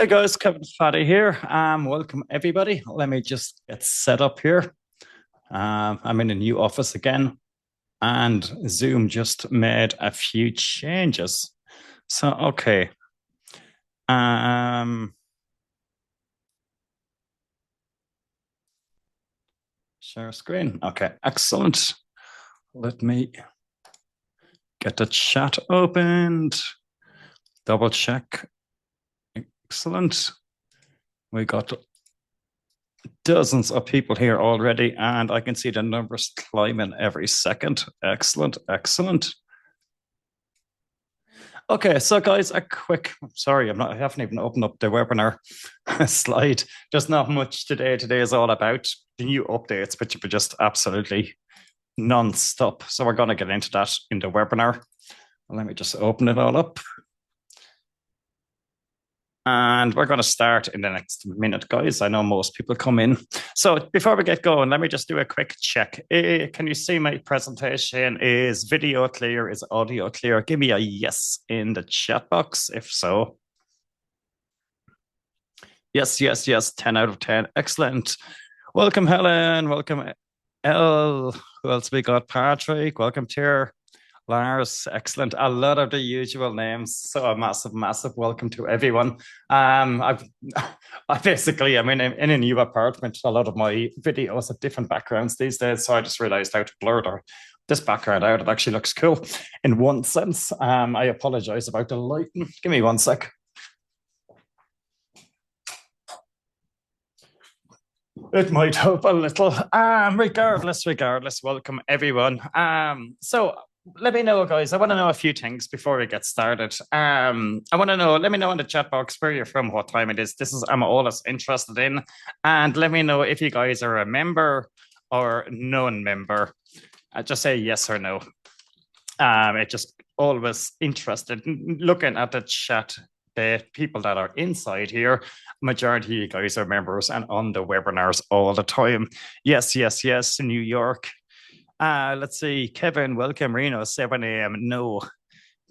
Hey guys, Kevin Fatty here. Welcome everybody. Let me just get set up here. I'm in a new office again, and Zoom just made a few changes. So, okay. Um, Share screen. Okay, excellent. Let me get the chat opened. Double check. Excellent. We got dozens of people here already, and I can see the numbers climbing every second. Excellent, excellent. Okay, so guys, a quick, sorry, I haven't even opened up the webinar slide. There's not much today. Today is all about the new updates, which are just absolutely non-stop. So we're going to get into that in the webinar. Let me just open it all up. And we're going to start in the next minute, guys. I know most people come in. So before we get going, let me just do a quick check. Can you see my presentation? Is video clear? Is audio clear? Give me a yes in the chat box, if so. Yes, yes, yes. 10 out of 10. Excellent. Welcome, Helen. Welcome, Elle. Who else we got? Patrick. Welcome, Tier. Lars, excellent. A lot of the usual names. So a massive, massive welcome to everyone. I've I basically I'm in a new apartment. A lot of my videos have different backgrounds these days. So I just realized how to blur this background out. It actually looks cool in one sense. I apologize about the lighting. Give me one sec. It might help a little. Regardless, welcome everyone. So let me know, guys. I want to know a few things before we get started. I want to know, let me know in the chat box where you're from, what time it is. I'm always interested in. And let me know if you guys are a member or non-member. Just say yes or no. It just always interested looking at the chat. The people that are inside here, majority of you guys are members and on the webinars all the time. Yes, yes, yes. New York. Let's see. Kevin, welcome. Reno, 7 a.m. No.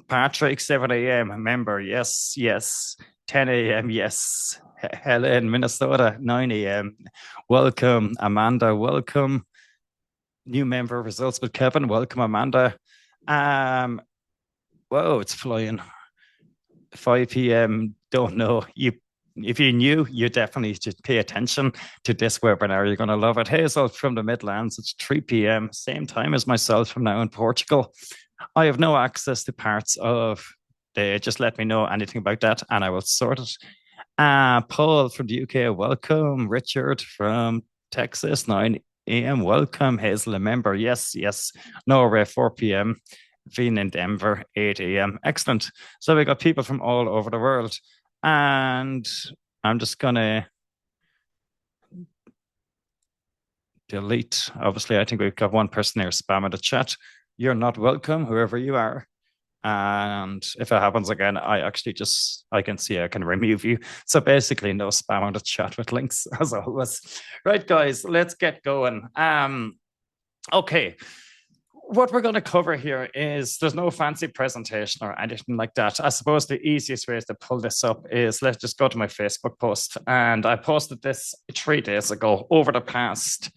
Patrick, 7 a.m. Member. Yes, yes. 10 a.m. Yes. Helen, Minnesota, 9 a.m. Welcome. Amanda, welcome. New member results with Kevin. Welcome, Amanda. Whoa, it's flying. 5 p.m. Don't know. If you knew, you definitely should pay attention to this webinar. You're going to love it. Hazel from the Midlands. It's 3 p.m. Same time as myself from now in Portugal. I have no access to parts of the. Just let me know anything about that, and I will sort it. Paul from the UK. Welcome. Richard from Texas. 9 a.m. Welcome. Hazel, a member. Yes, yes. Norway. 4 p.m. Veen in Denver, 8 a.m. Excellent. So we got people from all over the world. And I'm just going to delete. Obviously, I think we've got one person there spamming the chat. You're not welcome, whoever you are. And if it happens again, I can see I can remove you. So basically, no spam on the chat with links, as always. Right, guys, let's get going. Okay. What we're going to cover here is there's no fancy presentation or anything like that. I suppose the easiest way to pull this up is let's just go to my Facebook post. And I posted this 3 days ago over the past,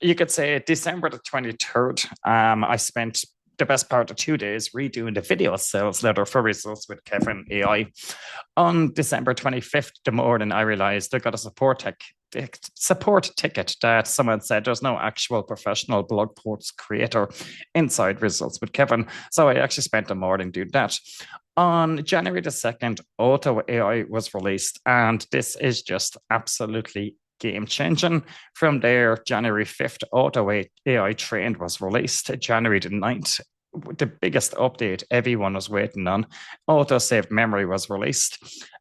you could say December the 23rd. I spent the best part of 2 days redoing the video sales letter for results with Kevin AI. On December 25th, the morning, I realized I got a support ticket that someone said there's no actual professional blog post creator inside results with Kevin. So I actually spent the morning doing that. On January the 2nd, Auto AI was released, and this is just absolutely game changing. From there, January 5th, Auto AI Trained was released. January the 9th, the biggest update everyone was waiting on, Auto Saved Memory was released.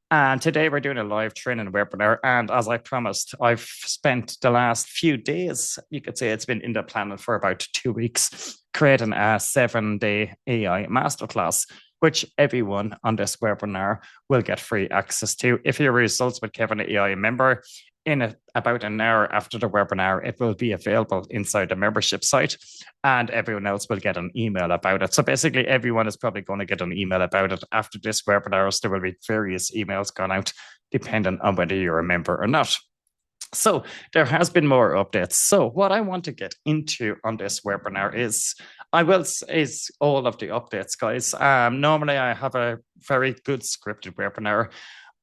And today we're doing a live training webinar. And as I promised, I've spent the last few days, you could say it's been in the planning for about 2 weeks, creating a 7-day AI masterclass, which everyone on this webinar will get free access to. If you're a Results with Kevin AI member, in about an hour after the webinar, it will be available inside the membership site, and everyone else will get an email about it. So basically, everyone is probably going to get an email about it after this webinar. So there will be various emails gone out depending on whether you're a member or not. So there has been more updates. So what I want to get into on this webinar is all of the updates, guys. Normally I have a very good scripted webinar.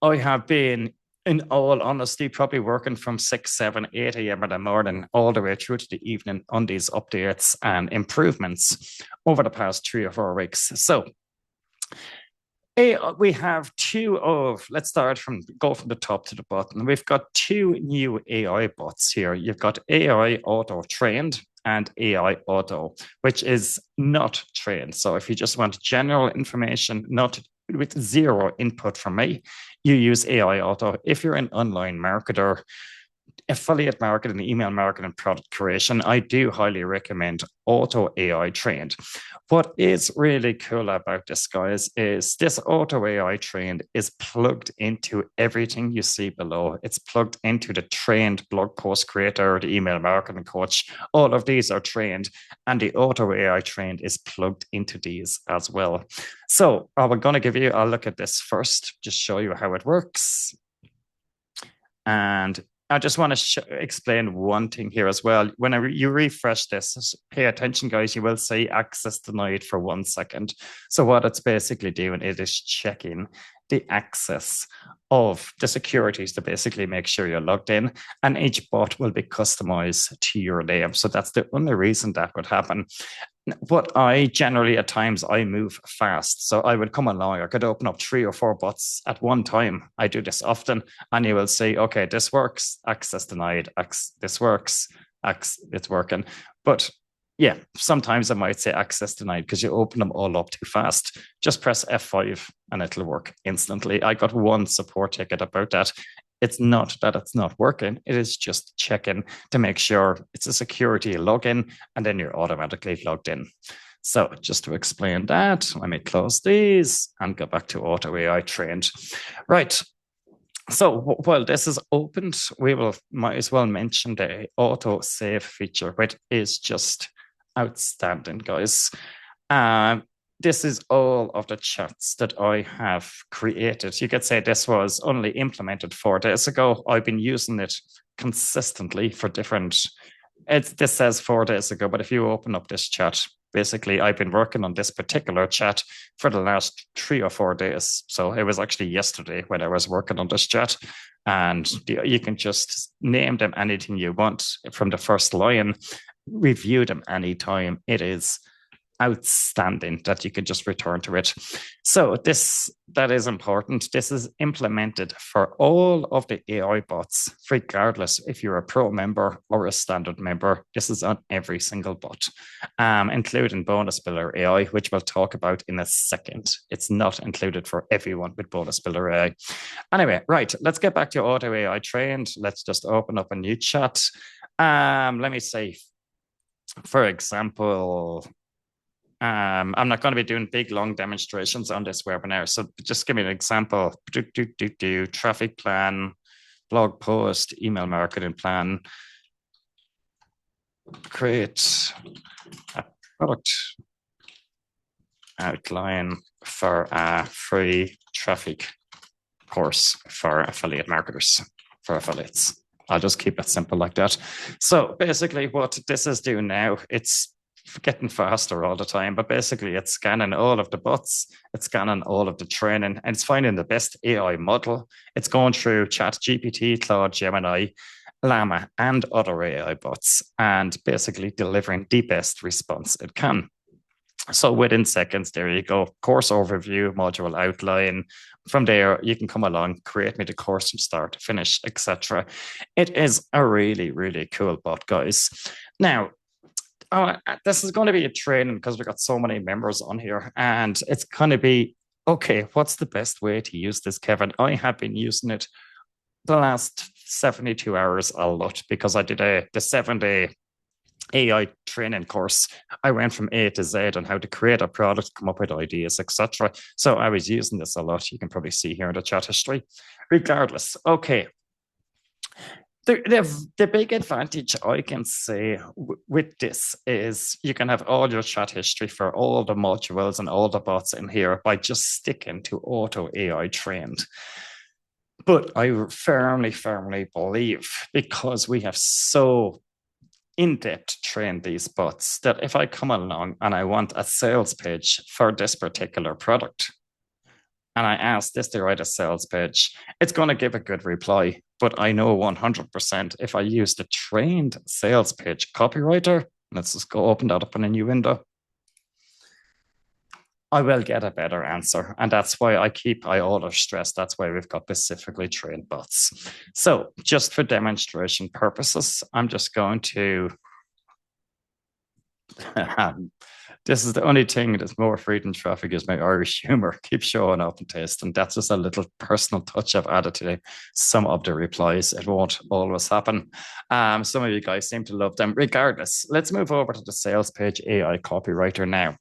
I have been, in all honesty, probably working from 6, 7, 8 a.m. in the morning all the way through to the evening on these updates and improvements over the past 3 or 4 weeks. So we have let's go from the top to the bottom. We've got 2 new AI bots here. You've got AI Auto Trained and AI Auto, which is not trained. So if you just want general information, not with zero input from me, you use AI Auto. If you're an online marketer, affiliate marketing, email marketing, product creation, I do highly recommend Auto AI Trained. What is really cool about this, guys, is this Auto AI Trained is plugged into everything you see below. It's plugged into the trained blog post creator, the email marketing coach. All of these are trained, and the Auto AI Trained is plugged into these as well. So I'm going to I'll look at this first, just show you how it works. And I just want to explain one thing here as well. Whenever you refresh this, pay attention, guys, you will see access denied for 1 second. So what it's basically doing is checking the access of the securities to basically make sure you're logged in, and each bot will be customized to your name. So that's the only reason that would happen. What I generally, at times, I move fast. So I would come along, I could open up 3 or 4 bots at one time. I do this often, and you will see, okay, this works, access denied, this works, it's working. But yeah, sometimes I might say access denied because you open them all up too fast. Just press F5 and it'll work instantly. I got 1 support ticket about that. It's not that it's not working. It is just checking to make sure it's a security login, and then you're automatically logged in. So just to explain that, let me close these and go back to Auto AI Trained. Right. So while this is opened, might as well mention the auto save feature, which is just outstanding, guys. This is all of the chats that I have created. You could say this was only implemented 4 days ago. I've been using it consistently for this says 4 days ago, but if you open up this chat, basically I've been working on this particular chat for the last 3 or 4 days. So it was actually yesterday when I was working on this chat, and you can just name them anything you want from the first line, review them anytime. It is outstanding that you could just return to it. So that is important. This is implemented for all of the AI bots, regardless if you're a pro member or a standard member. This is on every single bot, including Bonus Builder AI, which we'll talk about in a second. It's not included for everyone with Bonus Builder AI. Anyway, right, let's get back to Auto AI Trained. Let's just open up a new chat. Let me say, for example, I'm not going to be doing big, long demonstrations on this webinar. So just give me an example. Traffic plan, blog post, email marketing plan. Create a product outline for a free traffic course for affiliate marketers, for affiliates. I'll just keep it simple like that. So basically what this is doing now, it's getting faster all the time, but basically it's scanning all of the bots, it's scanning all of the training, and it's finding the best AI model. It's going through ChatGPT, Claude, Gemini, Llama, and other AI bots, and basically delivering the best response it can. So within seconds, there you go. Course overview, module outline. From there, you can come along, create me the course from start to finish, etc. It is a really, really cool bot, guys. Now, this is going to be a training because we've got so many members on here, and it's going to be, okay, what's the best way to use this, Kevin? I have been using it the last 72 hours a lot because I did the 7-day AI training course. I went from A to Z on how to create a product, come up with ideas, etc. So I was using this a lot. You can probably see here in the chat history. Regardless, okay. The big advantage I can say with this is you can have all your chat history for all the modules and all the bots in here by just sticking to Auto AI Trained. But I firmly believe, because we have so in-depth trained these bots, that if I come along and I want a sales page for this particular product, and I ask this to write a sales page, it's going to give a good reply. But I know 100% if I use the trained sales page copywriter, let's just go open that up in a new window, I will get a better answer. And that's why I always stress that's why we've got specifically trained bots. So just for demonstration purposes, I'm just going to this is the only thing that's more free than traffic is my Irish humor. Keep showing up and taste. And that's just a little personal touch I've added to some of the replies. It won't always happen. Some of you guys seem to love them. Regardless, let's move over to the sales page AI copywriter now.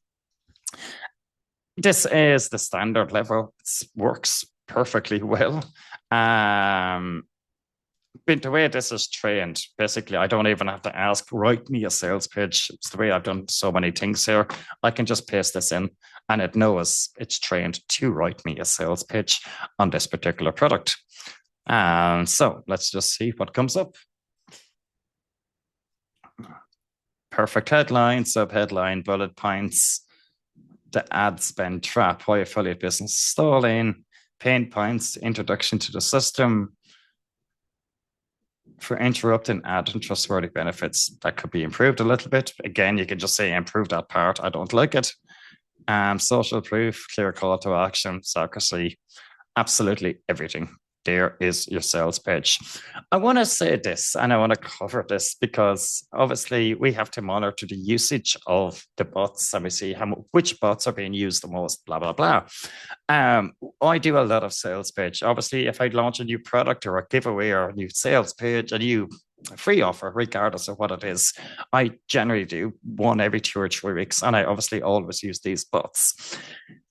This is the standard level. It works perfectly well. But the way this is trained, basically, I don't even have to ask, write me a sales page. It's the way I've done so many things here. I can just paste this in and it knows it's trained to write me a sales page on this particular product. And so let's just see what comes up. Perfect headline, subheadline, bullet points, the ad spend trap, why affiliate business stalling, pain points, introduction to the system, for interrupting ad and trustworthy benefits. That could be improved a little bit. Again, you can just say improve that part. I don't like it. Social proof, clear call to action, secrecy, absolutely everything. There is your sales page. I want to say this and I want to cover this because obviously we have to monitor the usage of the bots and we see which bots are being used the most, blah, blah, blah. I do a lot of sales page. Obviously, if I launch a new product or a giveaway or a new sales page, a new free offer, regardless of what it is, I generally do one every 2 or 3 weeks. And I obviously always use these bots.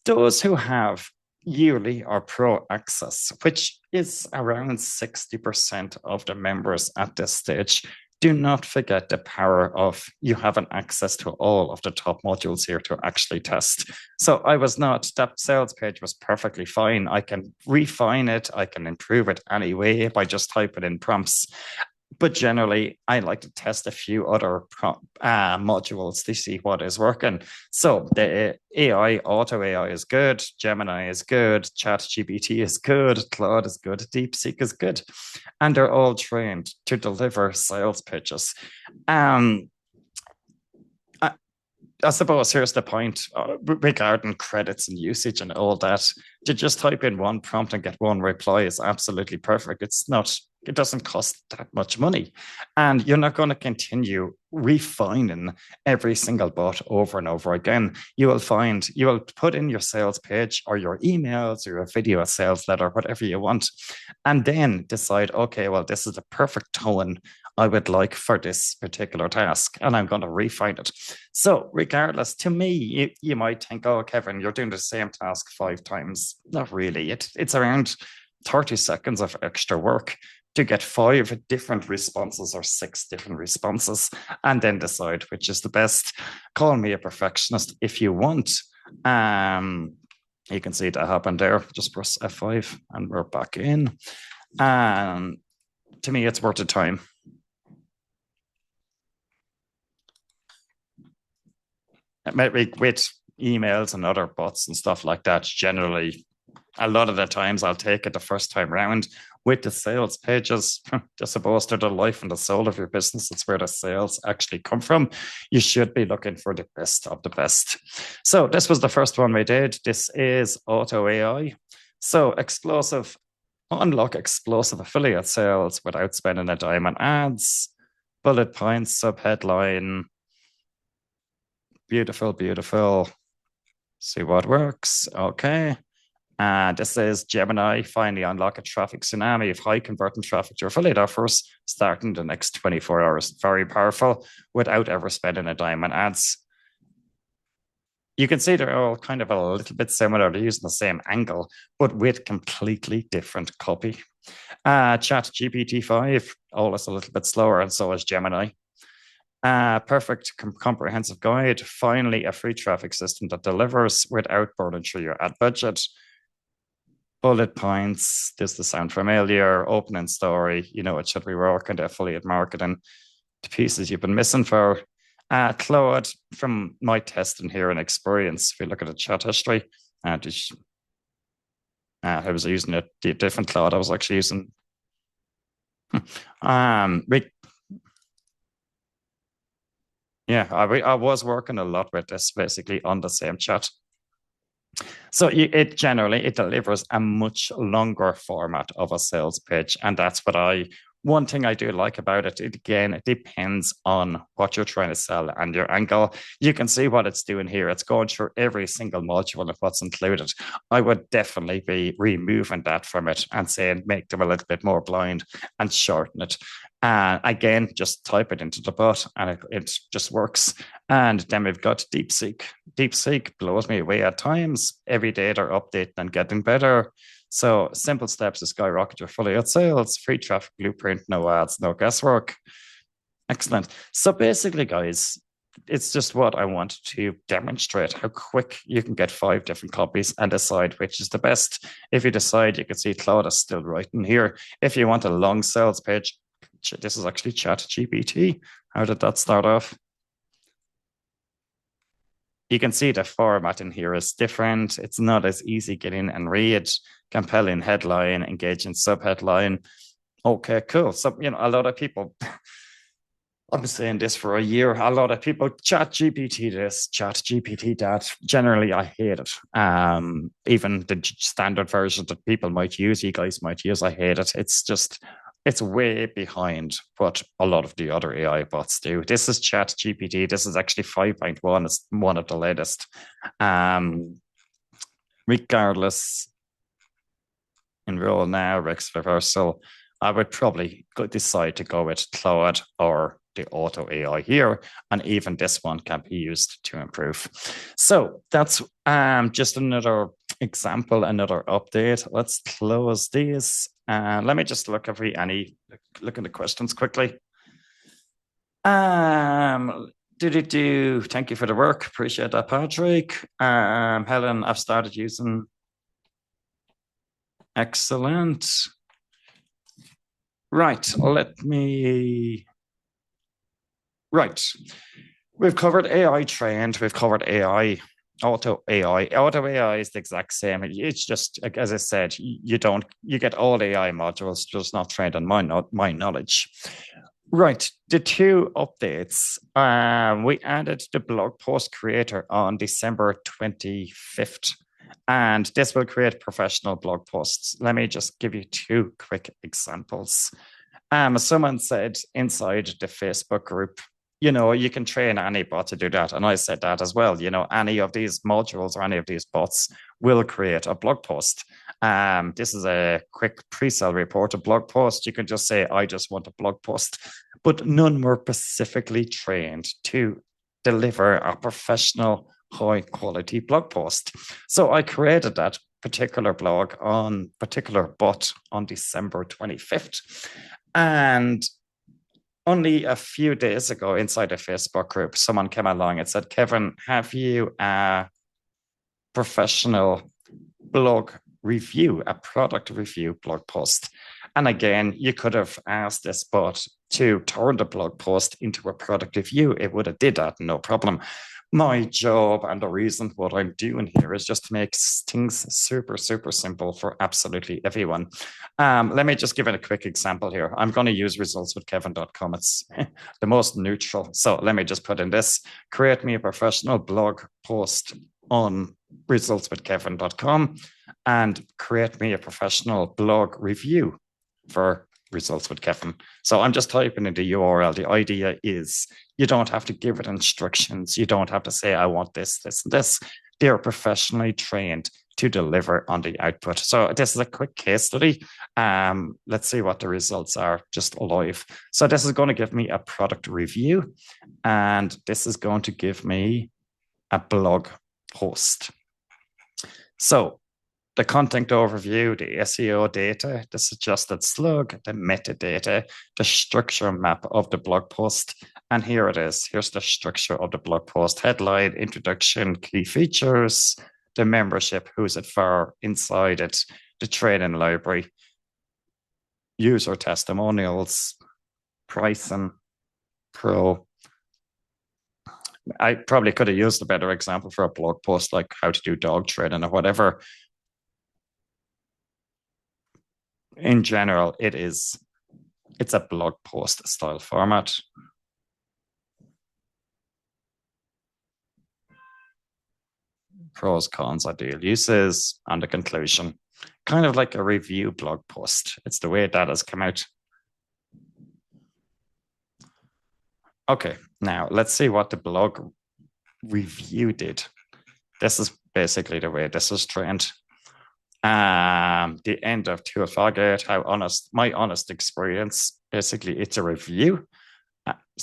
Those who have yearly or pro access, which is around 60% of the members at this stage, do not forget the power of you having access to all of the top modules here to actually test. So that sales page was perfectly fine. I can refine it. I can improve it anyway by just typing in prompts. But generally, I like to test a few other modules to see what is working. So the Auto AI is good, Gemini is good, ChatGPT is good, Claude is good, DeepSeek is good. And they're all trained to deliver sales pitches. I suppose here's the point regarding credits and usage and all that. To just type in one prompt and get one reply is absolutely perfect. It doesn't cost that much money. And you're not going to continue refining every single bot over and over again. You will put in your sales page or your emails or your video sales letter, whatever you want, and then decide, okay, well, this is the perfect tone I would like for this particular task, and I'm going to refine it. So regardless, to me, you might think, oh, Kevin, you're doing the same task 5 times. Not really. It's around 30 seconds of extra work to get 5 different responses or 6 different responses and then decide which is the best. Call me a perfectionist if you want. You can see that happen there. Just press F5 and we're back in. And to me, it's worth the time. Maybe with emails and other bots and stuff like that, generally, a lot of the times I'll take it the first time round. With the sales pages, I suppose they're the life and the soul of your business. It's where the sales actually come from. You should be looking for the best of the best. So this was the first one we did. This is Auto AI. So unlock explosive affiliate sales without spending a dime on ads. Bullet points, subheadline. Beautiful, beautiful. See what works. Okay. And this is Gemini, finally unlock a traffic tsunami of high converting traffic to affiliate offers starting the next 24 hours. Very powerful without ever spending a dime on ads. You can see they're all kind of a little bit similar. They're using the same angle, but with completely different copy. Chat GPT-5, always a little bit slower, and so is Gemini. Perfect comprehensive guide. Finally, a free traffic system that delivers without burning through your ad budget. bullet points. Does this sound familiar? Opening story. It should be working the affiliate marketing, the pieces you've been missing for. Claude, from my testing here and experience, if you look at the chat history, I was using a different Claude. I was actually using. We Yeah, I was working a lot with this basically on the same chat. So it generally it delivers a much longer format of a sales pitch, and that's what I. One thing I do like about it, again, it depends on what you're trying to sell and your angle. You can see what it's doing here. It's going through every single module of what's included. I would definitely be removing that from it and saying make them a little bit more blind and shorten it. Again, just type it into the bot and it just works. And then we've got DeepSeek. DeepSeek blows me away at times. Every day they're updating and getting better. So simple steps to skyrocket your affiliate sales, free traffic blueprint, no ads, no guesswork. Excellent. So basically, guys, it's just what I want to demonstrate how quick you can get 5 different copies and decide which is the best. If you decide, you can see Claude is still writing here. If you want a long sales page, this is actually ChatGPT. How did that start off? You can see the format in here is different. It's not as easy getting and read. Compelling headline, engaging subheadline. Okay, cool. So, a lot of people, I've been saying this for a year. A lot of people chat GPT this, chat GPT that. Generally, I hate it. Even the standard version that people might use, you guys might use, I hate it. It's way behind what a lot of the other AI bots do. This is Chat GPT. This is actually 5.1. It's one of the latest. Regardless, enroll now, Rex Reversal. I would probably decide to go with Claude or the Auto AI here, and even this one can be used to improve. So that's just another example, another update. Let's close these. Let me just look at the questions quickly. Thank you for the work. Appreciate that, Patrick. Helen, I've started using. Excellent. Right. Right. We've covered AI trained. We've covered AI. Auto AI. Auto AI is the exact same. It's just, as I said, you get all AI modules, just not trained on my knowledge. Right. The 2 updates. We added the blog post creator on December 25th. And this will create professional blog posts. Let me just give you 2 quick examples. Someone said inside the Facebook group, you can train any bot to do that. And I said that as well. Any of these modules or any of these bots will create a blog post. This is a quick pre-sale report, a blog post. You can just say, I just want a blog post. But none were specifically trained to deliver a professional, high-quality blog post. So I created that particular bot on December 25th. And only a few days ago, inside a Facebook group, someone came along and said, Kevin, have you a professional blog review, a product review blog post? And again, you could have asked this bot to turn the blog post into a product review. It would have did that, no problem. My job and the reason what I'm doing here is just to make things super, super simple for absolutely everyone. Let me just give it a quick example here. I'm going to use resultswithkevin.com. It's the most neutral. So let me just put in this, create me a professional blog post on resultswithkevin.com and create me a professional blog review for Results with Kevin. So I'm just typing in the URL. The idea is you don't have to give it instructions. You don't have to say, I want this, this, and this. They're professionally trained to deliver on the output. So this is a quick case study. Let's see what the results are just live. So this is going to give me a product review, and this is going to give me a blog post. So the content overview, the SEO data, the suggested slug, the metadata, the structure map of the blog post. And here it is. Here's the structure of the blog post. Headline, introduction, key features, the membership, who's it for, inside it, the training library, user testimonials, pricing, pro. I probably could have used a better example for a blog post like how to do dog training or whatever. In general, it's a blog post style format. Pros, cons, ideal uses, and the conclusion. Kind of like a review blog post. It's the way that has come out. Okay, now let's see what the blog review did. This is basically the way this is trained. The end of Tool Fargate, my honest experience. Basically, it's a review.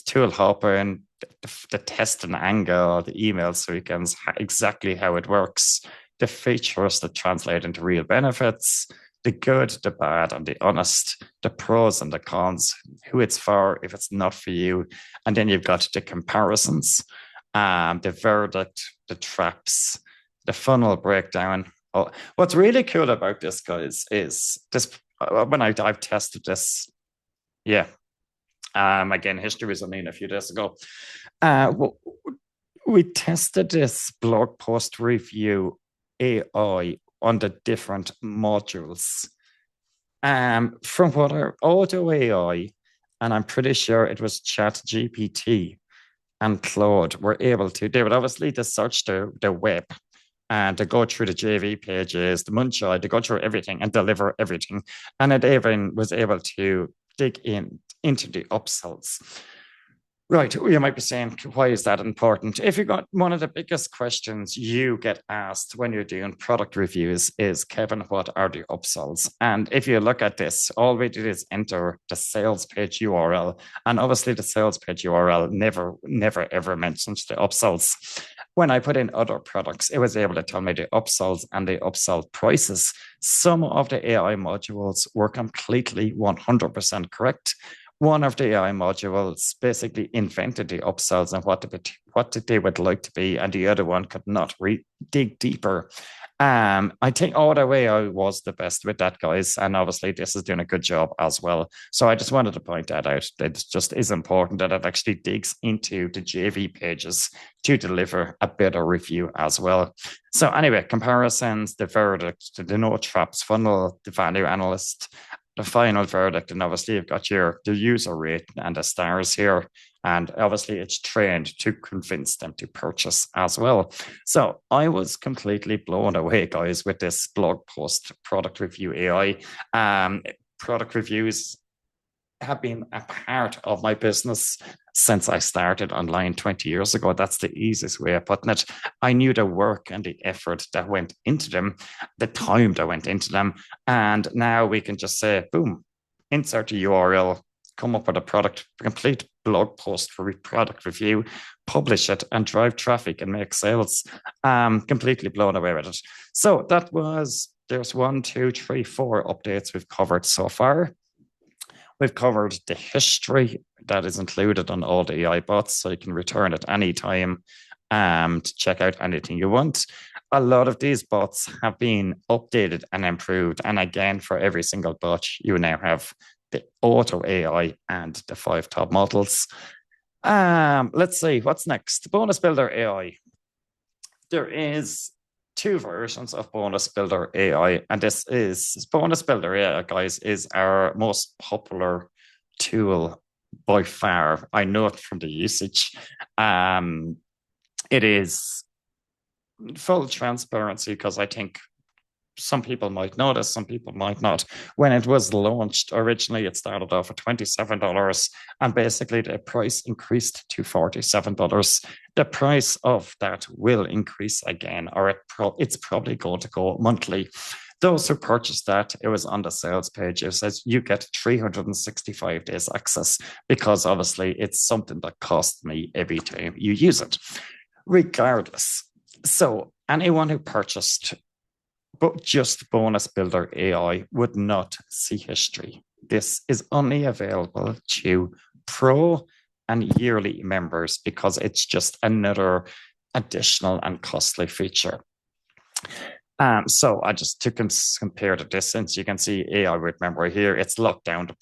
Tool hopping, the testing angle, the email sequence, exactly how it works, the features that translate into real benefits, the good, the bad, and the honest, the pros and the cons, who it's for, if it's not for you. And then you've got the comparisons, the verdict, the traps, the funnel breakdown. Oh, what's really cool about this, guys, is this when I've tested this, yeah. Again, history was only a few days ago. We tested this blog post review AI on the different modules. From what our auto AI, and I'm pretty sure it was Chat GPT and Claude were able to, they would obviously to search the web and to go through the JV pages, the Munchai, to go through everything and deliver everything. And it even was able to dig into the upsells. Right, you might be saying, why is that important? If you got one of the biggest questions you get asked when you're doing product reviews is, Kevin, what are the upsells? And if you look at this, all we did is enter the sales page URL. And obviously the sales page URL never ever mentions the upsells. When I put in other products, it was able to tell me the upsells and the upsell prices. Some of the AI modules were completely 100% correct. One of the AI modules basically invented the upsells and what they would like to be, and the other one could not dig deeper. I think all the way I was the best with that, guys, and obviously this is doing a good job as well. So I just wanted to point that out. That it just is important that it actually digs into the JV pages to deliver a better review as well. So anyway, comparisons, the verdict, the no traps funnel, the value analyst, the final verdict, and obviously you've got the user rate and the stars here, and obviously it's trained to convince them to purchase as well. So I was completely blown away, guys, with this blog post product review AI. Product reviews have been a part of my business since I started online 20 years ago. That's the easiest way of putting it. I knew the work and the effort that went into them, the time that went into them. And now we can just say, boom, insert a URL, come up with a complete blog post for product review, publish it, and drive traffic and make sales. Completely blown away with it. So there's 1, 2, 3, 4 updates we've covered so far. We've covered the history that is included on all the AI bots, so you can return at any time to check out anything you want. A lot of these bots have been updated and improved. And again, for every single bot, you now have the auto AI and the 5 top models. Let's see, what's next? Bonus Builder AI. There is 2 versions of Bonus Builder AI, and Bonus Builder AI, guys, is our most popular tool by far. I know it from the usage. It is full transparency, because I think some people might notice, some people might not. When it was launched, originally it started off at $27, and basically the price increased to $47. The price of that will increase again, or it's probably going to go monthly. Those who purchased that, it was on the sales page. It says you get 365 days access, because obviously it's something that costs me every time you use it, regardless. So anyone who purchased but just Bonus Builder AI would not see history. This is only available to Pro and yearly members, because it's just another additional and costly feature. So I just to compare the distance, you can see AI with memory here. It's locked down to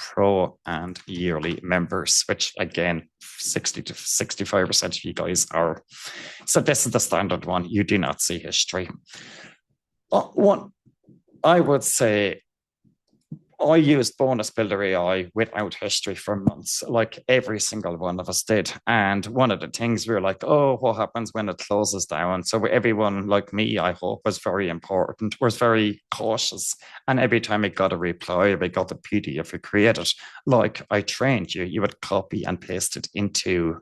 pro and yearly members, which again, 60 to 65% of you guys are. So this is the standard one. You do not see history. One, I would say I used Bonus Builder AI without history for months, like every single one of us did. And one of the things we were like, oh, what happens when it closes down? So everyone, like me, I hope, was very important, was very cautious. And every time we got a reply, we got the PDF we created, like I trained you, you would copy and paste it into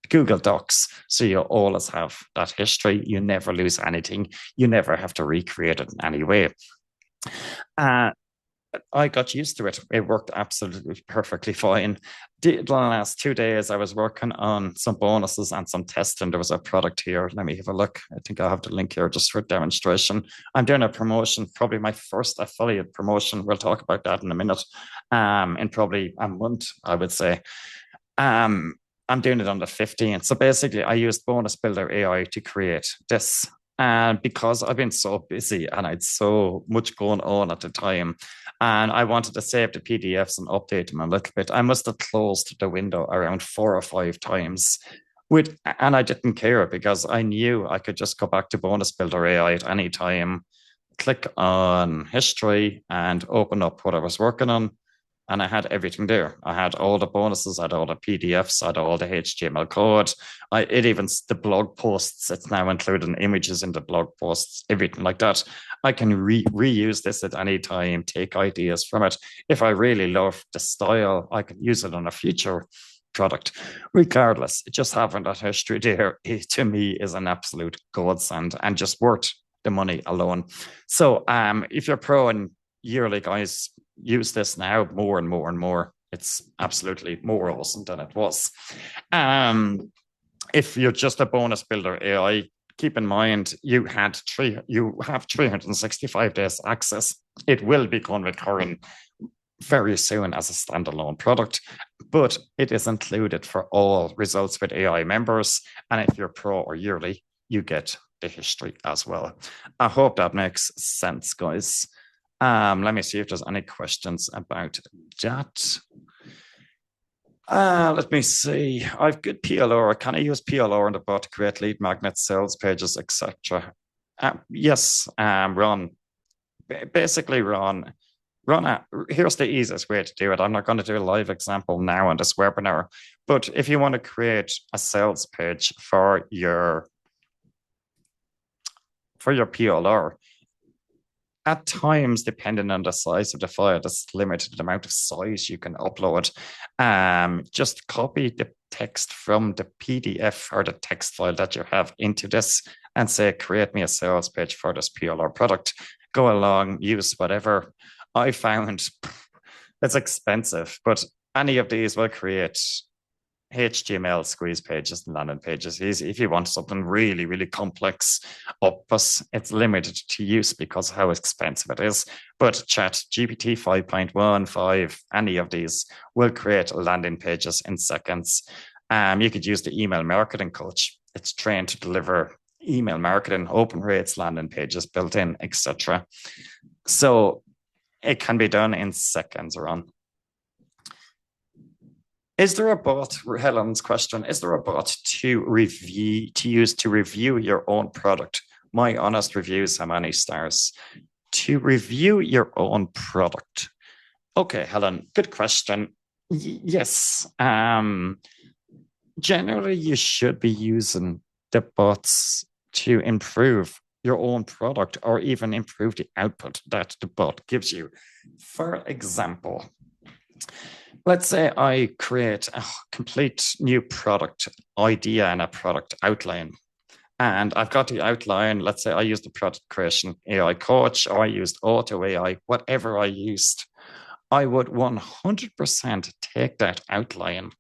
Google Docs. So you always have that history. You never lose anything. You never have to recreate it in any way. Uh, I got used to it. It worked absolutely perfectly fine. The last 2 days, I was working on some bonuses and some testing. There was a product here. Let me have a look. I think I have the link here just for demonstration. I'm doing a promotion, probably my first affiliate promotion. We'll talk about that in a minute. In probably a month, I would say. I'm doing it on the 15th. So basically, I used Bonus Builder AI to create this. And because I've been so busy and I had so much going on at the time, and I wanted to save the PDFs and update them a little bit, I must have closed the window around 4 or 5 times. And I didn't care because I knew I could just go back to Bonus Builder AI at any time, click on history, and open up what I was working on, and I had everything there. I had all the bonuses, I had all the PDFs, I had all the HTML code. It even the blog posts. It's now including images in the blog posts, everything like that. I can reuse this at any time, take ideas from it. If I really love the style, I can use it on a future product. Regardless, just having that history there, to me, is an absolute godsend and just worth the money alone. So, if you're pro and yearly, guys, use this now more and more and more. It's absolutely more awesome than it was. If you're just a Bonus Builder AI, keep in mind you have 365 days access. It will become recurring very soon as a standalone product, but it is included for all Results with AI members. And if you're pro or yearly, you get the history as well. I hope that makes sense, guys. Let me see if there's any questions about that. Let me see. I've good PLR. Can I use PLR in the bot to create lead magnets, sales pages, etc.? Yes, Ron. Basically, Ron, here's the easiest way to do it. I'm not going to do a live example now on this webinar, but if you want to create a sales page for your PLR, at times, depending on the size of the file, there's limited amount of size you can upload. Just copy the text from the PDF or the text file that you have into this and say, create me a sales page for this PLR product. Go along, use whatever. I found it's expensive, but any of these will create HTML squeeze pages and landing pages. If you want something really, really complex, Opus, it's limited to use because of how expensive it is. But Chat GPT 5.1, 5, any of these will create landing pages in seconds. You could use the email marketing coach. It's trained to deliver email marketing, open rates, landing pages built in, etc. So it can be done in seconds, Ron. Is there a bot, Helen's question, is there a bot to use to review your own product? My honest reviews, how many stars? To review your own product. Okay, Helen, good question. Yes. Generally, you should be using the bots to improve your own product or even improve the output that the bot gives you. For example, let's say I create a complete new product idea and a product outline. And I've got the outline. Let's say I used the product creation AI coach, or I used auto AI, whatever I used. I would 100% take that outline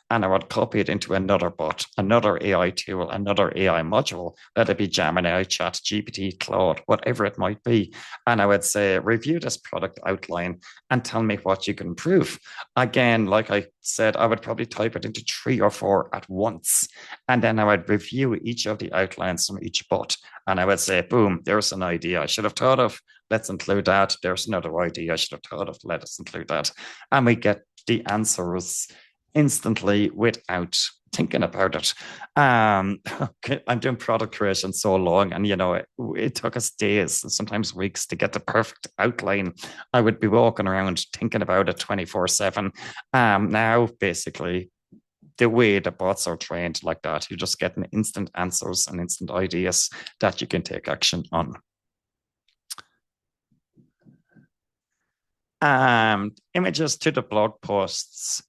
and I would copy it into another bot, another AI tool, another AI module, let it be Gemini, Chat, GPT, Claude, whatever it might be. And I would say, review this product outline and tell me what you can improve. Again, like I said I would probably type it into 3 or 4 at once. And then I would review each of the outlines from each bot. And I would say, boom, there's an idea I should have thought of. Let's include that. There's another idea I should have thought of. Let us include that. And we get the answers instantly without thinking about it. I'm doing product creation so long, and it took us days and sometimes weeks to get the perfect outline. I would be walking around thinking about it 24/7. Now, basically, the way the bots are trained like that, you just get an instant answers and instant ideas that you can take action on. Images to the blog posts.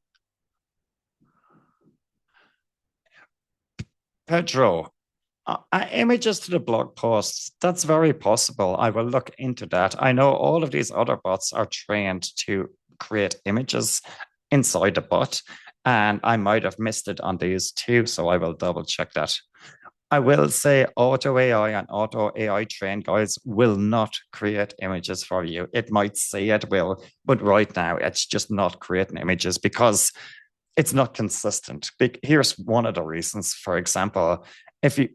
Pedro, images to the blog posts, that's very possible. I will look into that. I know all of these other bots are trained to create images inside the bot, and I might have missed it on these too, so I will double check that. I will say Auto AI and Auto AI trained guys will not create images for you. It might say it will, but right now it's just not creating images because it's not consistent. Here's one of the reasons. For example, if you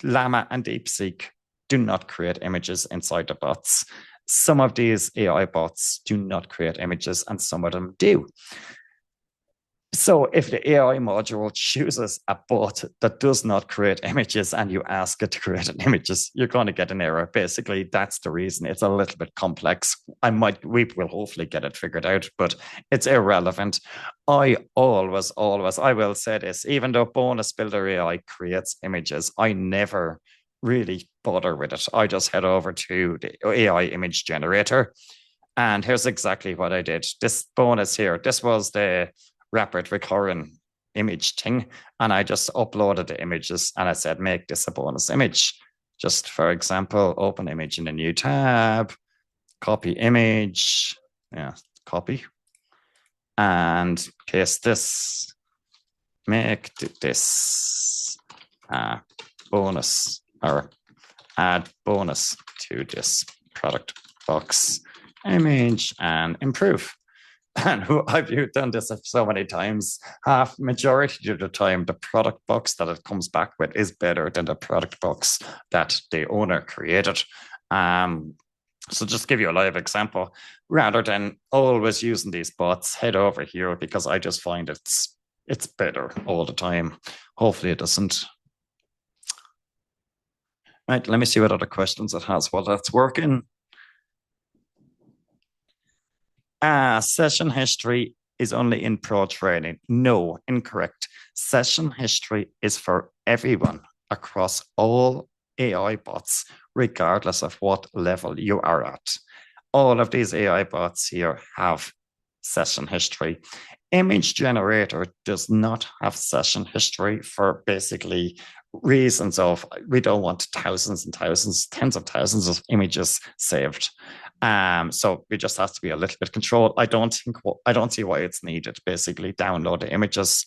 Llama and DeepSeek do not create images inside the bots. Some of these AI bots do not create images, and some of them do. So if the AI module chooses a bot that does not create images and you ask it to create images, you're going to get an error. Basically, that's the reason. It's a little bit complex. We will hopefully get it figured out, but it's irrelevant. I will say this, even though Bonus Builder AI creates images, I never really bother with it. I just head over to the AI image generator. And here's exactly what I did. This bonus here, this was the rapid recurring image thing. And I just uploaded the images and I said, make this a bonus image. Just for example, open image in a new tab, copy image, copy, and paste this, make this bonus or add bonus to this product box image and improve. And I've done this so many times. Majority of the time, the product box that it comes back with is better than the product box that the owner created. So just give you a live example, rather than always using these bots, head over here because I just find it's better all the time. Hopefully it doesn't. Right, let me see what other questions it has while that's working. Session history is only in pro training. No, incorrect. Session history is for everyone across all AI bots, regardless of what level you are at. All of these AI bots here have session history. Image generator does not have session history for basically reasons of we don't want thousands and thousands, tens of thousands of images saved. So it just has to be a little bit controlled. I don't see why it's needed. Basically, download the images.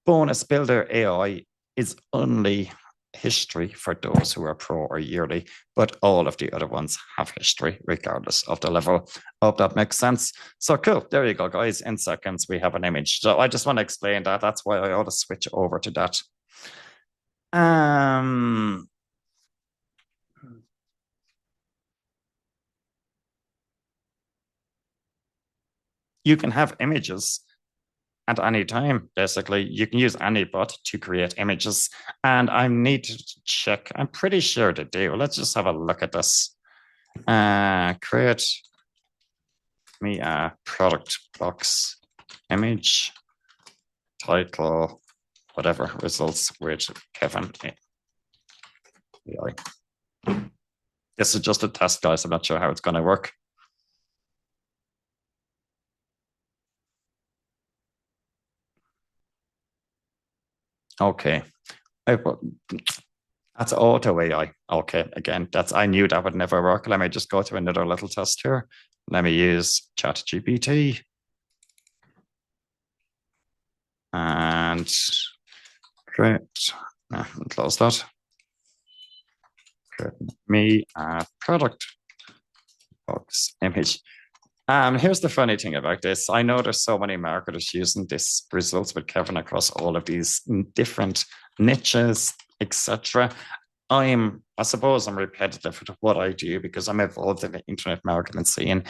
Bonus Builder AI is only history for those who are pro or yearly, but all of the other ones have history regardless of the level. Hope that makes sense. So cool. There you go, guys. In seconds, we have an image. So I just want to explain that. That's why I ought to switch over to that. You can have images at any time. Basically, you can use any bot to create images. And I need to check. I'm pretty sure they do. Let's just have a look at this. Create me a product box image, title, whatever, results with Kevin. This is just a test, guys. I'm not sure how it's going to work. Okay. That's auto AI. Okay, again, I knew that would never work. Let me just go to another little test here. Let me use ChatGPT. And create, close that. Create me a product box image. Here's the funny thing about this. I know there's so many marketers using this results with Kevin across all of these different niches, etc. I suppose I'm repetitive with what I do because I'm involved in the internet marketing scene.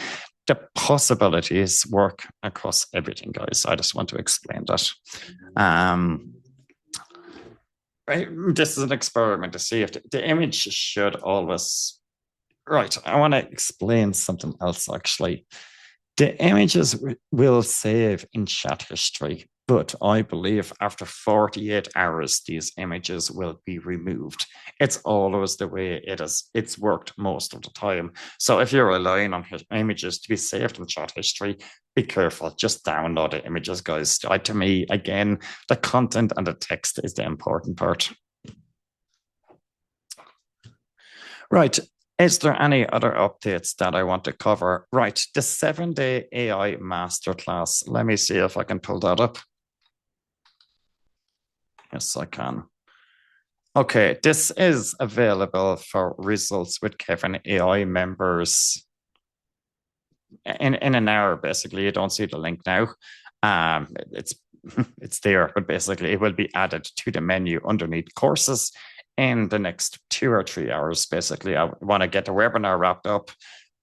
The possibilities work across everything, guys. I just want to explain that. Um, this is an experiment to see if the image should always. Right, I want to explain something else actually. The images will save in chat history, but I believe after 48 hours, these images will be removed. It's always the way it is. It's worked most of the time. So if you're relying on images to be saved in chat history, be careful. Just download the images, guys. To me, again, the content and the text is the important part. Right. Is there any other updates that I want to cover? Right. The 7-day AI masterclass. Let me see if I can pull that up. Yes, I can. Okay. This is available for Results with Kevin AI members in an hour, basically. You don't see the link now. It's it's there, but basically it will be added to the menu underneath courses in the next 2 or 3 hours. Basically, I want to get the webinar wrapped up,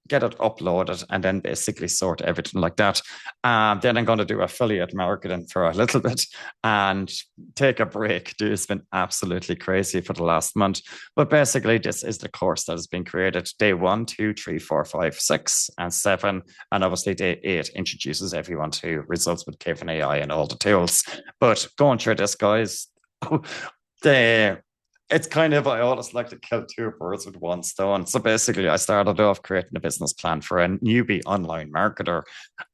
get it uploaded, and then basically sort everything like that. Then I'm going to do affiliate marketing for a little bit and take a break. It's been absolutely crazy for the last month. But basically, this is the course that has been created. Day 1, 2, 3, 4, 5, 6, and 7. And obviously, day 8 introduces everyone to Results with Kevin AI and all the tools. But going through this, guys, the it's kind of, I always like to kill two birds with one stone. So basically, I started off creating a business plan for a newbie online marketer.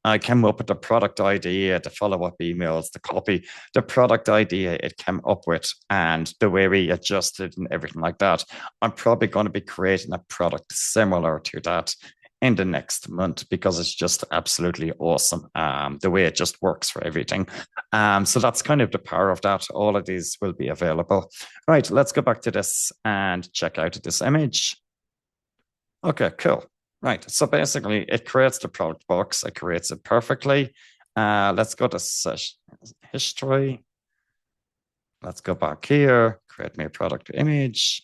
I came up with the product idea, the follow up emails, the copy, the product idea it came up with, and the way we adjusted and everything like that. I'm probably going to be creating a product similar to that in the next month because it's just absolutely awesome. The way it just works for everything. So that's kind of the power of that. All of these will be available. Right, let's go back to this and check out this image. Okay, cool. Right, so basically it creates the product box. It creates it perfectly. Let's go to history. Let's go back here, create me a product image.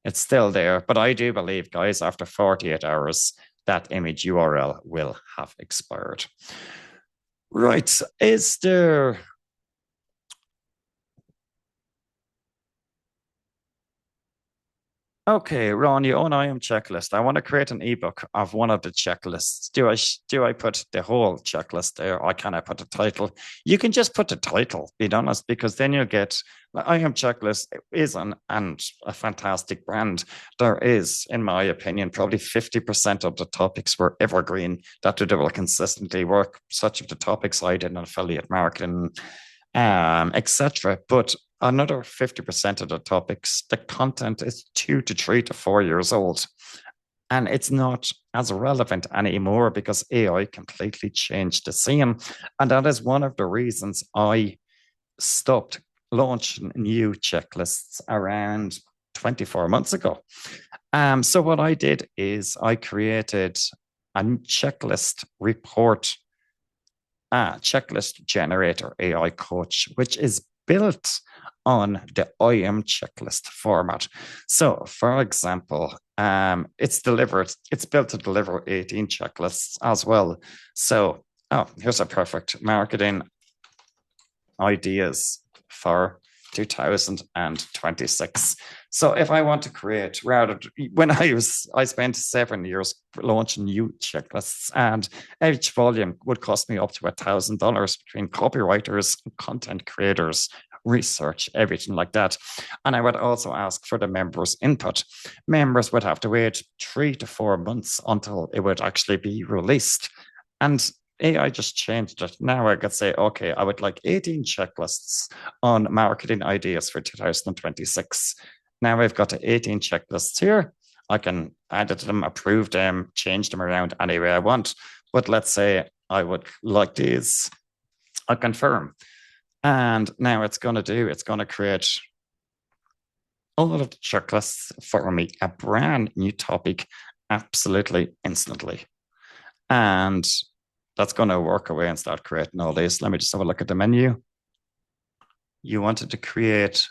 It's still there, but I do believe, guys, after 48 hours, that image URL will have expired. Right, is there Okay, Ron, you own IAM checklist. I want to create an ebook of one of the checklists. Do I put the whole checklist there, or can I put the title? You can just put the title, be honest, because then you'll get IAM checklist is and a fantastic brand. There is, in my opinion, probably 50% of the topics were evergreen that they will consistently work, such of the topics I did in affiliate marketing, etc. But another 50% of the topics, the content is 2 to 3 to 4 years old. And it's not as relevant anymore because AI completely changed the scene. And that is one of the reasons I stopped launching new checklists around 24 months ago. So what I did is I created a checklist report, checklist generator AI coach, which is built on the IAM checklist format. So, for example, it's built to deliver 18 checklists as well. So, here's a perfect marketing ideas for 2026. So if I want to create, I spent 7 years launching new checklists, and each volume would cost me up to $1,000 between copywriters, content creators, research, everything like that. And I would also ask for the members' input. Members would have to wait 3 to 4 months until it would actually be released. And AI just changed it. Now I could say, okay, I would like 18 checklists on marketing ideas for 2026. Now I've got the 18 checklists here. I can edit them, approve them, change them around any way I want. But let's say I would like these. I confirm. And now it's going to create all of the checklists for me, a brand new topic, absolutely instantly. And that's going to work away and start creating all these. Let me just have a look at the menu. You wanted to create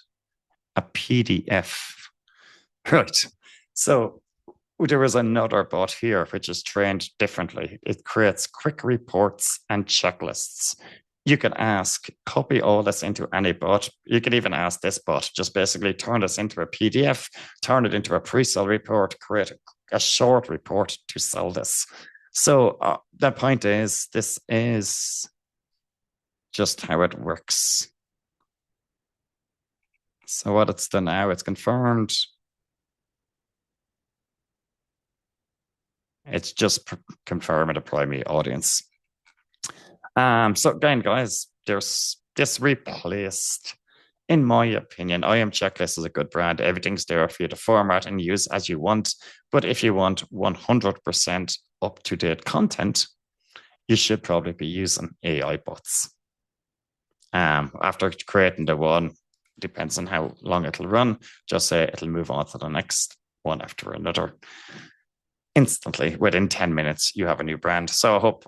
a PDF. Right. So there is another bot here which is trained differently. It creates quick reports and checklists. You can ask, copy all this into any bot. You can even ask this bot, just basically turn this into a PDF, turn it into a pre-sale report, create a short report to sell this. So the point is, this is just how it works. So what it's done now, it's confirmed. It's just confirm and apply me audience. So again, guys, there's this replaced, in my opinion, IM Checklist is a good brand. Everything's there for you to format and use as you want. But if you want 100% up-to-date content, you should probably be using AI bots. After creating the one, depends on how long it'll run, just say it'll move on to the next one after another. Instantly, within 10 minutes, you have a new brand. So I hope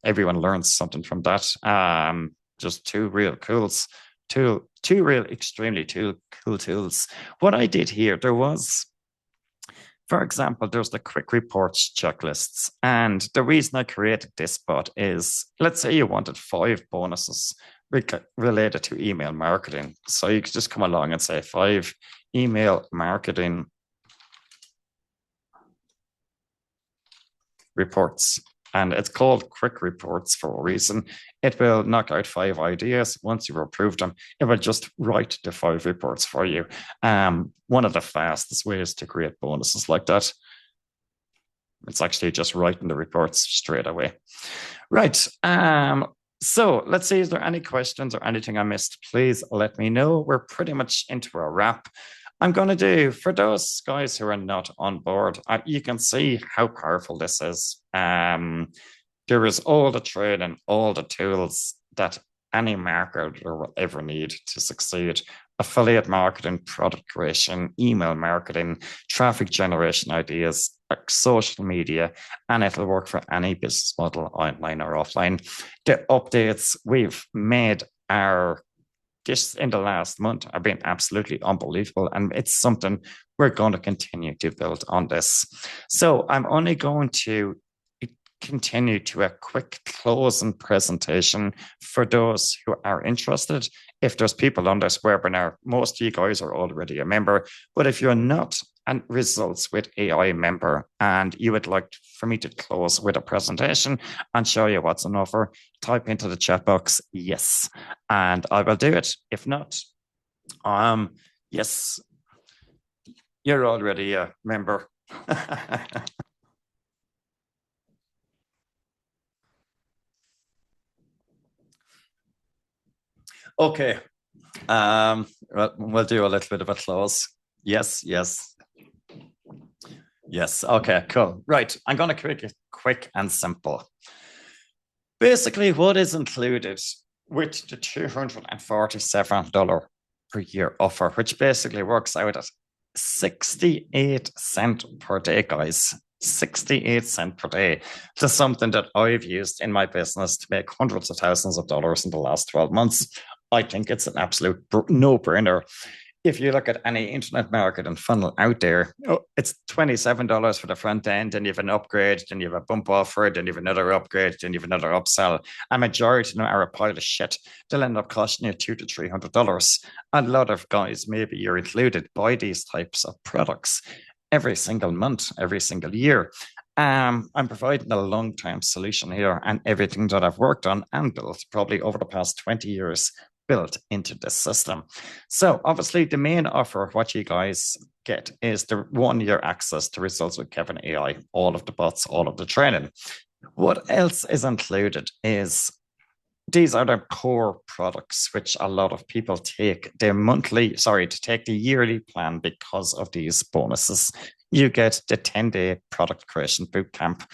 everyone learns something from that. Just two real cools, two real extremely cool tools. What I did here, for example, there's the quick reports checklists. And the reason I created this bot is, let's say you wanted 5 bonuses related to email marketing. So you could just come along and say 5 email marketing reports. And it's called quick reports for a reason. It will knock out 5 ideas. Once you've approved them, it will just write the 5 reports for you. One of the fastest ways to create bonuses like that. It's actually just writing the reports straight away. Right. So let's see, is there any questions or anything I missed? Please let me know. We're pretty much into a wrap. I'm going to do, for those guys who are not on board, you can see how powerful this is. There is all the training, all the tools that any marketer will ever need to succeed. Affiliate marketing, product creation, email marketing, traffic generation ideas, social media, and it'll work for any business model, online or offline. The updates we've made are just in the last month have been absolutely unbelievable. And it's something we're going to continue to build on this. So I'm only going to continue to a quick closing presentation for those who are interested. If there's people on this webinar, most of you guys are already a member, but if you're not a Results with AI member and you would like for me to close with a presentation and show you what's on offer, type into the chat box yes, and I will do it. If not, yes, you're already a member. Okay. We'll do a little bit of a close. Yes. Okay, cool. Right. I'm going to make it quick and simple. Basically, what is included with the $247 per year offer, which basically works out at 68 cents per day, guys. 68 cents per day. Just something that I've used in my business to make hundreds of thousands of dollars in the last 12 months. I think it's an absolute no-brainer. If you look at any internet marketing funnel out there, it's $27 for the front end, and you have an upgrade, then you have a bump offer, then you have another upgrade, then you have another upsell. A majority of them are a pile of shit. They'll end up costing you $200 to $300. A lot of guys, maybe you're included, buy these types of products every single month, every single year. I'm providing a long-term solution here, and everything that I've worked on and built probably over the past 20 years built into this system. So obviously the main offer, what you guys get is the 1-year access to Results with Kevin AI, all of the bots, all of the training. What else is included is these are the core products, which a lot of people take to take the yearly plan because of these bonuses. You get the 10-day product creation bootcamp.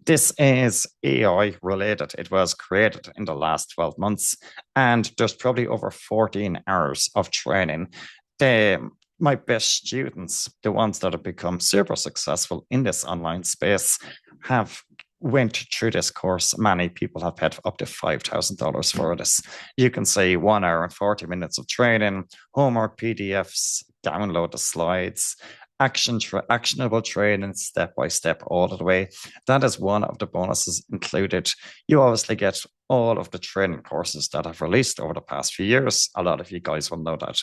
This is AI related. It was created in the last 12 months, and there's probably over 14 hours of training. My best students, the ones that have become super successful in this online space, have went through this course, many people have paid up to $5,000 for this. You can see 1 hour and 40 minutes of training, homework PDFs, download the slides, actionable training step by step all the way. That is one of the bonuses included. You obviously get all of the training courses that I've released over the past few years. A lot of you guys will know that.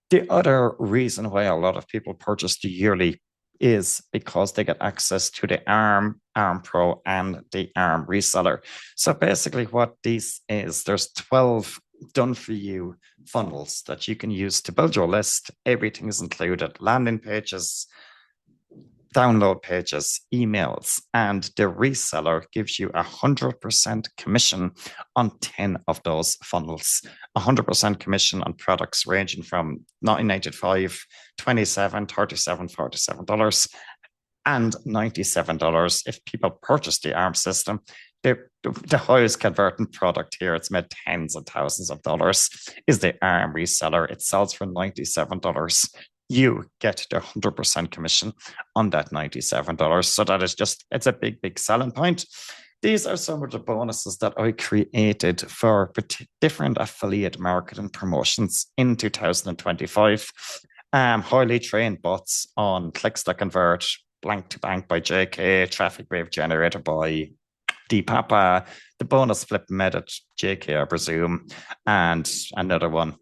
The other reason why a lot of people purchase the yearly is because they get access to the ARM Pro, and the ARM reseller. So basically what this is, there's 12 done for you funnels that you can use to build your list. Everything is included: landing pages, download pages, emails, and the reseller gives you 100% commission on 10 of those funnels. 100% commission on products ranging from $9.95, $27, $37, $47, and $97 if people purchase the ARM system. The highest converting product here, it's made tens of thousands of dollars, is the ARM reseller. It sells for $97. You get the 100% commission on that $97. So that is just, it's a big, big selling point. These are some of the bonuses that I created for different affiliate marketing promotions in 2025. Highly trained bots on Clicks That Convert, Blank to Bank by JK, Traffic Wave Generator by DPapa, the bonus flip method, JK, I presume, and another one.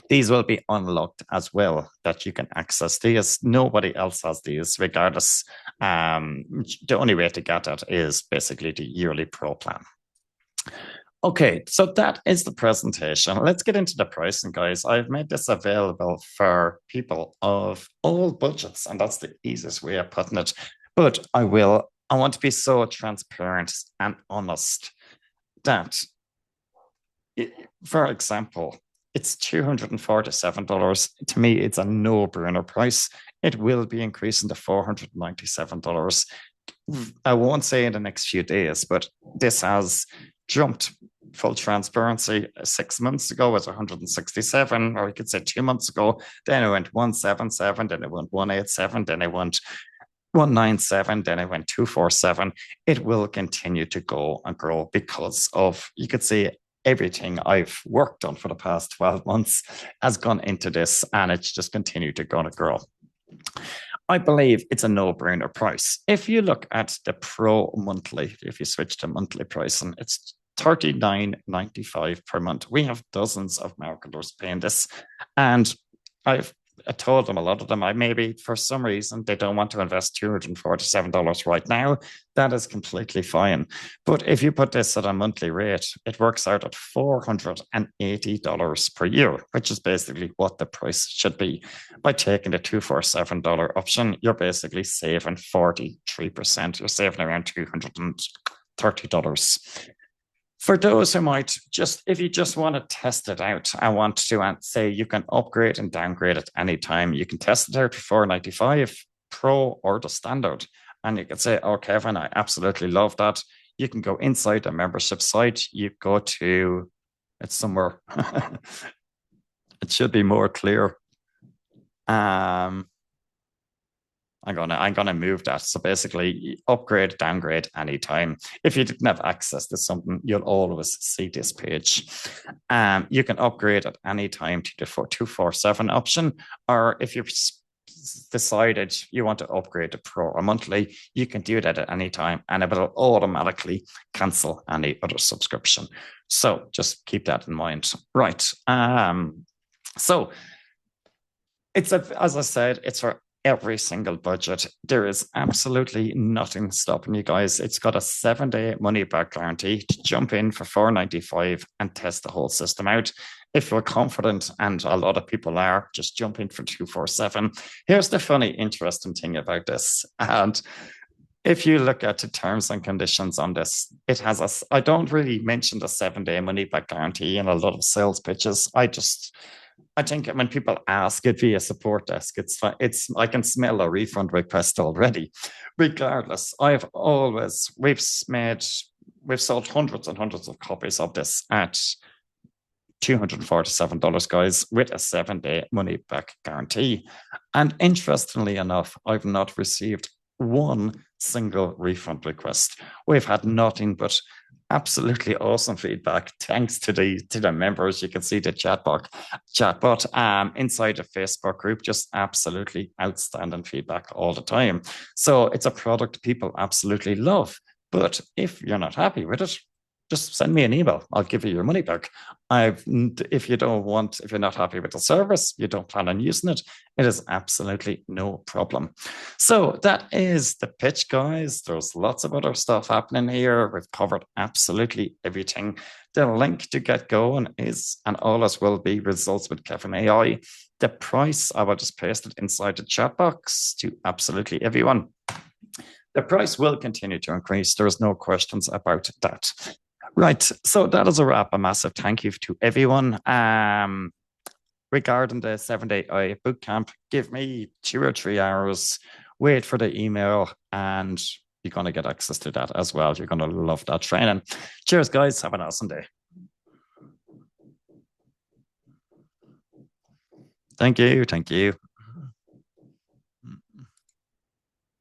These will be unlocked as well, that you can access these. Nobody else has these, regardless. The only way to get it is basically the yearly pro plan. Okay, so that is the presentation. Let's get into the pricing, guys. I've made this available for people of all budgets, and that's the easiest way of putting it. But I want to be so transparent and honest that, for example, it's $247. To me, it's a no-brainer price. It will be increasing to $497. I won't say in the next few days, but this has jumped. Full transparency, 6 months ago was 167, or you could say 2 months ago. Then it went 177, then it went 187, then it went 197, then it went 247. It will continue to go and grow because of, you could say, everything I've worked on for the past 12 months has gone into this, and it's just continued to grow. I believe it's a no-brainer price. If you look at the Pro monthly, if you switch to monthly pricing, it's $39.95 per month. We have dozens of marketers paying this, and I told them, a lot of them, maybe for some reason they don't want to invest $247 right now. That is completely fine. But if you put this at a monthly rate, it works out at $480 per year, which is basically what the price should be. By taking the $247 option, you're basically saving 43%. You're saving around $230. For those who might if you just want to test it out, I want to say you can upgrade and downgrade at any time. You can test it out for $495 Pro or the standard. And you can say, oh, Kevin, I absolutely love that. You can go inside the membership site. You go to, it's somewhere, it should be more clear. I'm gonna move that. So basically, upgrade, downgrade anytime. If you didn't have access to something, you'll always see this page. You can upgrade at any time to the 247 option, or if you've decided you want to upgrade to Pro or monthly, you can do that at any time, and it will automatically cancel any other subscription. So just keep that in mind. Right. So as I said, it's for every single budget. There is absolutely nothing stopping you guys. It's got a 7-day money back guarantee to jump in for $495 and test the whole system out. If you're confident, and a lot of people are, just jump in for $247. Here's the funny, interesting thing about this. And if you look at the terms and conditions on this, it has I don't really mention the 7-day money back guarantee in a lot of sales pitches. I think when people ask it via support desk, I can smell a refund request already. Regardless, we've sold hundreds and hundreds of copies of this at $247, guys, with a 7-day money back guarantee. And interestingly enough, I've not received one single refund request. We've had nothing but absolutely awesome feedback. Thanks to the members. You can see the chatbot inside the Facebook group, just absolutely outstanding feedback all the time. So it's a product people absolutely love. But if you're not happy with it, just send me an email. I'll give you your money back. If you're not happy with the service, you don't plan on using it, it is absolutely no problem. So that is the pitch, guys. There's lots of other stuff happening here. We've covered absolutely everything. The link to get going is, and always will be, Results with Kevin AI. The price, I will just paste it inside the chat box to absolutely everyone. The price will continue to increase. There's no questions about that. Right, so that is a wrap. A massive thank you to everyone. Regarding the 7-day AI bootcamp, give me 2 or 3 hours, wait for the email, and you're going to get access to that as well. You're going to love that training. Cheers, guys. Have an awesome day. Thank you. Thank you.